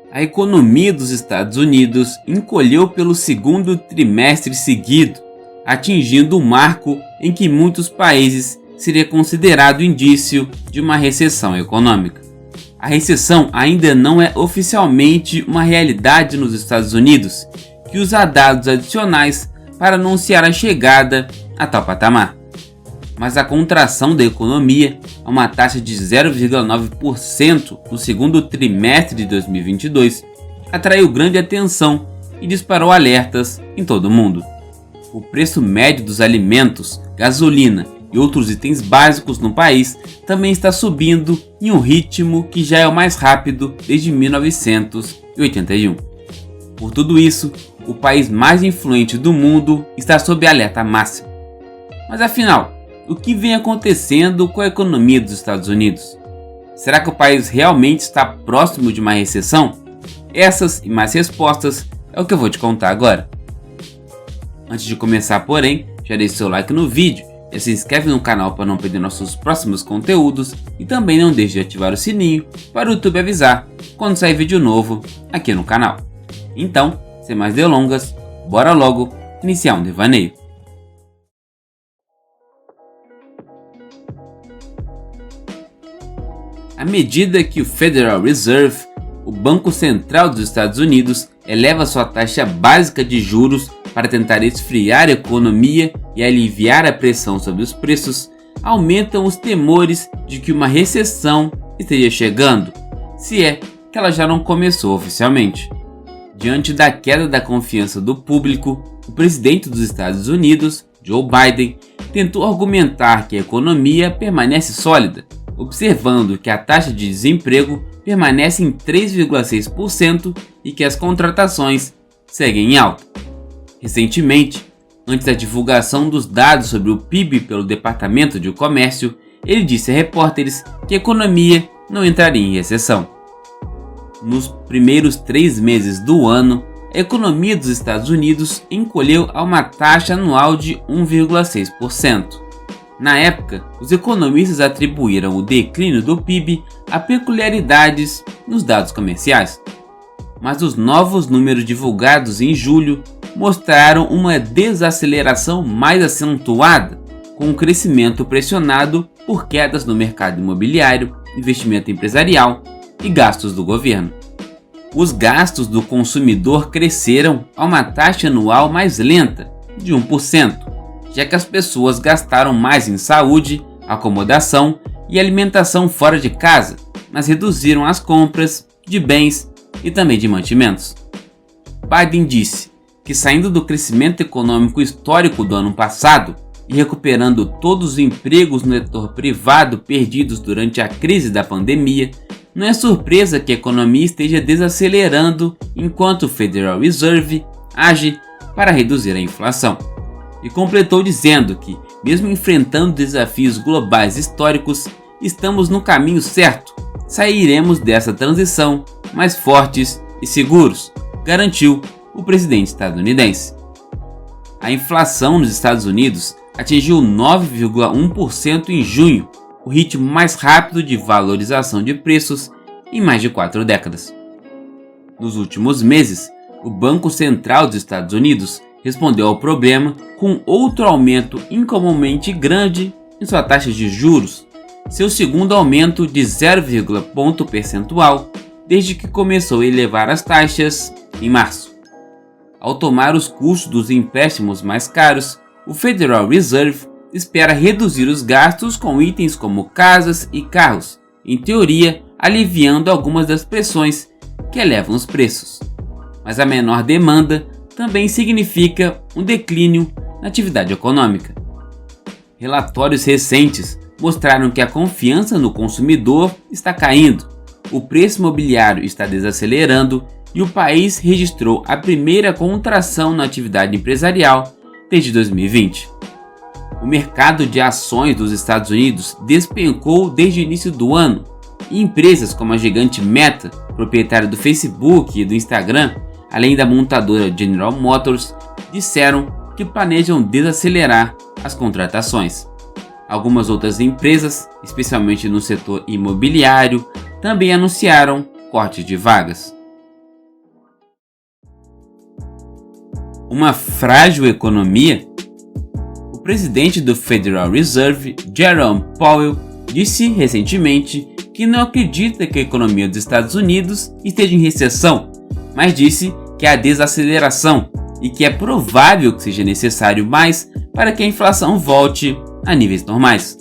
A economia dos Estados Unidos encolheu pelo segundo trimestre seguido, atingindo um marco em que muitos países seria considerado indício de uma recessão econômica. A recessão ainda não é oficialmente uma realidade nos Estados Unidos, que usa dados adicionais para anunciar a chegada a tal patamar. Mas a contração da economia, a uma taxa de 0,9% no segundo trimestre de 2022, atraiu grande atenção e disparou alertas em todo o mundo. O preço médio dos alimentos, gasolina e outros itens básicos no país também está subindo em um ritmo que já é o mais rápido desde 1981. Por tudo isso, o país mais influente do mundo está sob alerta máximo. Mas afinal, o que vem acontecendo com a economia dos Estados Unidos? Será que o país realmente está próximo de uma recessão? Essas e mais respostas é o que eu vou te contar agora. Antes de começar, porém, já deixe seu like no vídeo, já se inscreve no canal para não perder nossos próximos conteúdos e também não deixe de ativar o sininho para o YouTube avisar quando sair vídeo novo aqui no canal. Então, sem mais delongas, bora logo iniciar um devaneio. À medida que o Federal Reserve, o Banco Central dos Estados Unidos, eleva sua taxa básica de juros para tentar esfriar a economia e aliviar a pressão sobre os preços, aumentam os temores de que uma recessão esteja chegando, se é que ela já não começou oficialmente. Diante da queda da confiança do público, o presidente dos Estados Unidos, Joe Biden, tentou argumentar que a economia permanece sólida, observando que a taxa de desemprego permanece em 3,6% e que as contratações seguem em alta. Recentemente, antes da divulgação dos dados sobre o PIB pelo Departamento de Comércio, ele disse a repórteres que a economia não entraria em recessão. Nos primeiros 3 meses do ano, a economia dos Estados Unidos encolheu a uma taxa anual de 1,6%. Na época, os economistas atribuíram o declínio do PIB a peculiaridades nos dados comerciais. Mas os novos números divulgados em julho mostraram uma desaceleração mais acentuada, com um crescimento pressionado por quedas no mercado imobiliário, investimento empresarial e gastos do governo. Os gastos do consumidor cresceram a uma taxa anual mais lenta, de 1%. Já que as pessoas gastaram mais em saúde, acomodação e alimentação fora de casa, mas reduziram as compras de bens e também de mantimentos. Biden disse que, saindo do crescimento econômico histórico do ano passado e recuperando todos os empregos no setor privado perdidos durante a crise da pandemia, não é surpresa que a economia esteja desacelerando enquanto o Federal Reserve age para reduzir a inflação. E completou dizendo que, mesmo enfrentando desafios globais históricos, estamos no caminho certo. Sairemos dessa transição mais fortes e seguros, garantiu o presidente estadunidense. A inflação nos Estados Unidos atingiu 9,1% em junho, o ritmo mais rápido de valorização de preços em mais de 4 décadas. Nos últimos meses, o Banco Central dos Estados Unidos respondeu ao problema com outro aumento incomumente grande em sua taxa de juros, seu segundo aumento de 0,1 ponto percentual desde que começou a elevar as taxas em março. Ao tomar os custos dos empréstimos mais caros, o Federal Reserve espera reduzir os gastos com itens como casas e carros, em teoria aliviando algumas das pressões que elevam os preços. Mas a menor demanda também significa um declínio na atividade econômica. Relatórios recentes mostraram que a confiança no consumidor está caindo, o preço imobiliário está desacelerando e o país registrou a primeira contração na atividade empresarial desde 2020. O mercado de ações dos Estados Unidos despencou desde o início do ano e empresas como a gigante Meta, proprietária do Facebook e do Instagram, além da montadora General Motors, disseram que planejam desacelerar as contratações. Algumas outras empresas, especialmente no setor imobiliário, também anunciaram cortes de vagas. uma frágil economia? O presidente do Federal Reserve, Jerome Powell, disse recentemente que não acredita que a economia dos Estados Unidos esteja em recessão, mas disse que há desaceleração e que é provável que seja necessário mais para que a inflação volte a níveis normais.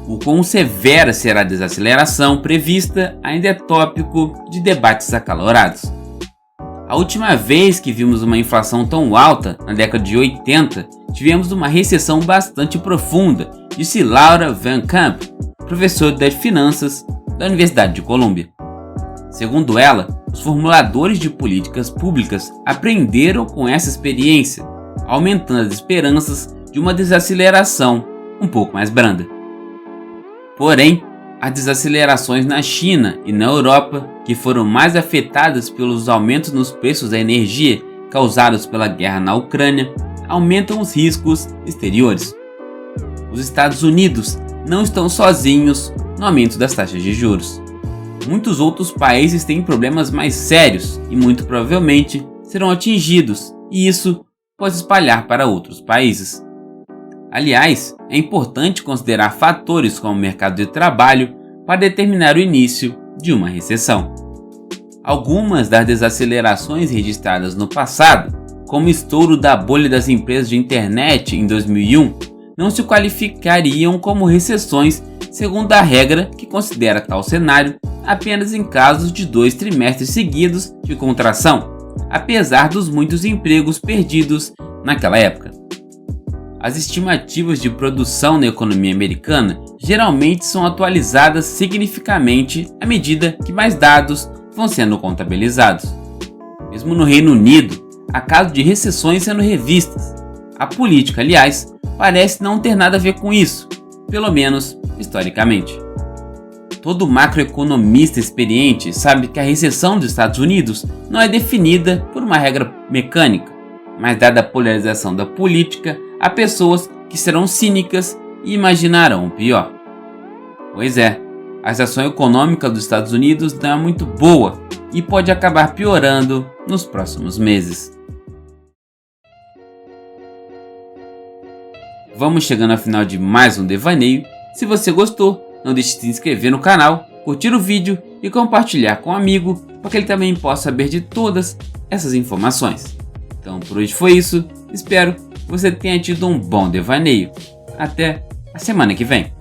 O quão severa será a desaceleração prevista ainda é tópico de debates acalorados. A última vez que vimos uma inflação tão alta, na década de 80, tivemos uma recessão bastante profunda, disse Laura Van Camp, professora de finanças da Universidade de Colômbia. Segundo ela, os formuladores de políticas públicas aprenderam com essa experiência, aumentando as esperanças de uma desaceleração um pouco mais branda. Porém, as desacelerações na China e na Europa, que foram mais afetadas pelos aumentos nos preços da energia causados pela guerra na Ucrânia, aumentam os riscos exteriores. Os Estados Unidos não estão sozinhos no aumento das taxas de juros. Muitos outros países têm problemas mais sérios e muito provavelmente serão atingidos, e isso pode espalhar para outros países. Aliás, é importante considerar fatores como o mercado de trabalho para determinar o início de uma recessão. Algumas das desacelerações registradas no passado, como o estouro da bolha das empresas de internet em 2001, não se qualificariam como recessões segundo a regra que considera tal cenário apenas em casos de 2 trimestres seguidos de contração, apesar dos muitos empregos perdidos naquela época. As estimativas de produção na economia americana geralmente são atualizadas significativamente à medida que mais dados vão sendo contabilizados. Mesmo no Reino Unido, há casos de recessões sendo revistas. A política, aliás, parece não ter nada a ver com isso, pelo menos historicamente. Todo macroeconomista experiente sabe que a recessão dos Estados Unidos não é definida por uma regra mecânica, mas dada a polarização da política, há pessoas que serão cínicas e imaginarão o pior. Pois é, a situação econômica dos Estados Unidos não é muito boa e pode acabar piorando nos próximos meses. Vamos chegando ao final de mais um devaneio. Se você gostou, não deixe de se inscrever no canal, curtir o vídeo e compartilhar com um amigo para que ele também possa saber de todas essas informações. Então por hoje foi isso, espero que você tenha tido um bom devaneio. Até a semana que vem.